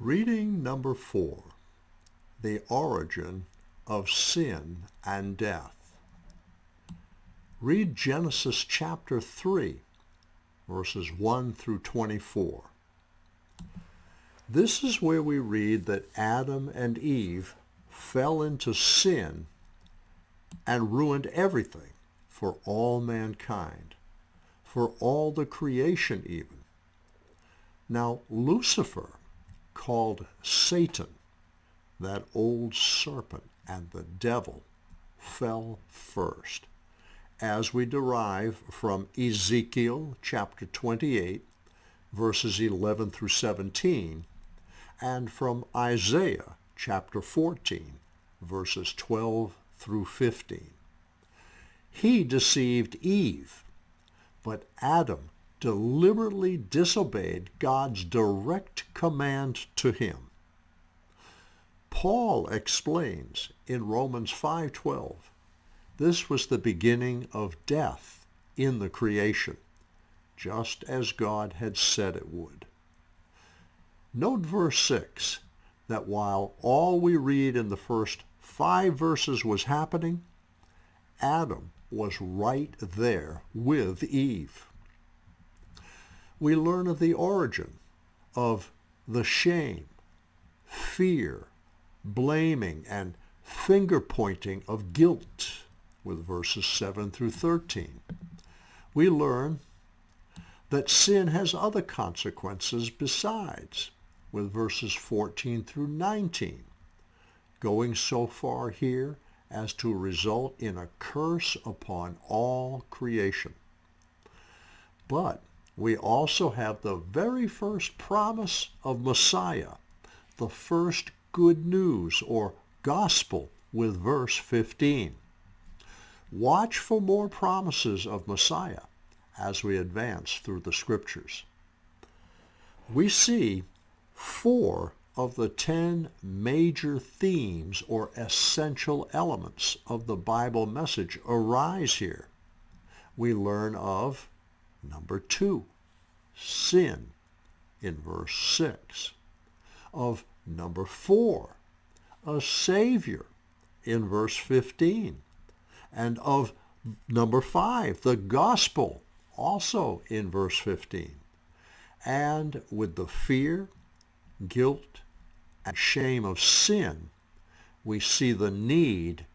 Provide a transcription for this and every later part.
Reading number 4, The Origin of Sin and Death. Read Genesis chapter 3, verses 1 through 24. This is where we read that Adam and Eve fell into sin and ruined everything for all mankind, for all the creation even. Now Lucifer, called Satan, that old serpent and the devil, fell first, as we derive from Ezekiel chapter 28, verses 11 through 17, and from Isaiah chapter 14, verses 12 through 15. He deceived Eve, but Adam deliberately disobeyed God's direct command to him. Paul explains in Romans 5:12, this was the beginning of death in the creation, just as God had said it would. Note verse 6, that while all we read in the first 5 verses was happening, Adam was right there with Eve. We learn of the origin of the shame, fear, blaming, and finger-pointing of guilt with verses 7 through 13. We learn that sin has other consequences besides with verses 14 through 19, going so far here as to result in a curse upon all creation. But we also have the very first promise of Messiah, the first good news or gospel with verse 15. Watch for more promises of Messiah as we advance through the scriptures. We see 4 of the 10 major themes or essential elements of the Bible message arise here. We learn of number 2, sin, in verse 6. Of number 4, a Savior, in verse 15. And of number 5, the gospel, also in verse 15. And with the fear, guilt, and shame of sin, we see the need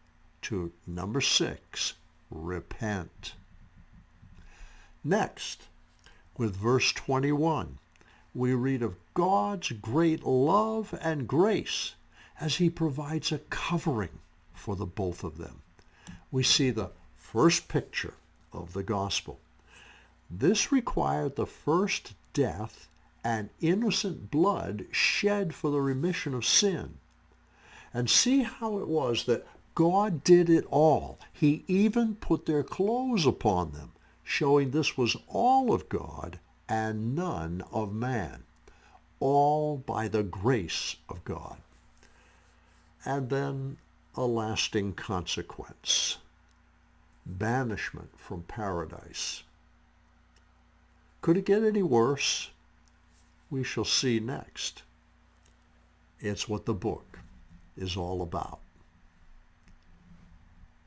to, number 6, repent. Next, with verse 21, we read of God's great love and grace as he provides a covering for the both of them. We see the first picture of the gospel. This required the first death and innocent blood shed for the remission of sin. And see how it was that God did it all. He even put their clothes upon them, showing this was all of God and none of man, all by the grace of God. And then a lasting consequence, banishment from paradise. Could it get any worse? We shall see next. It's what the book is all about.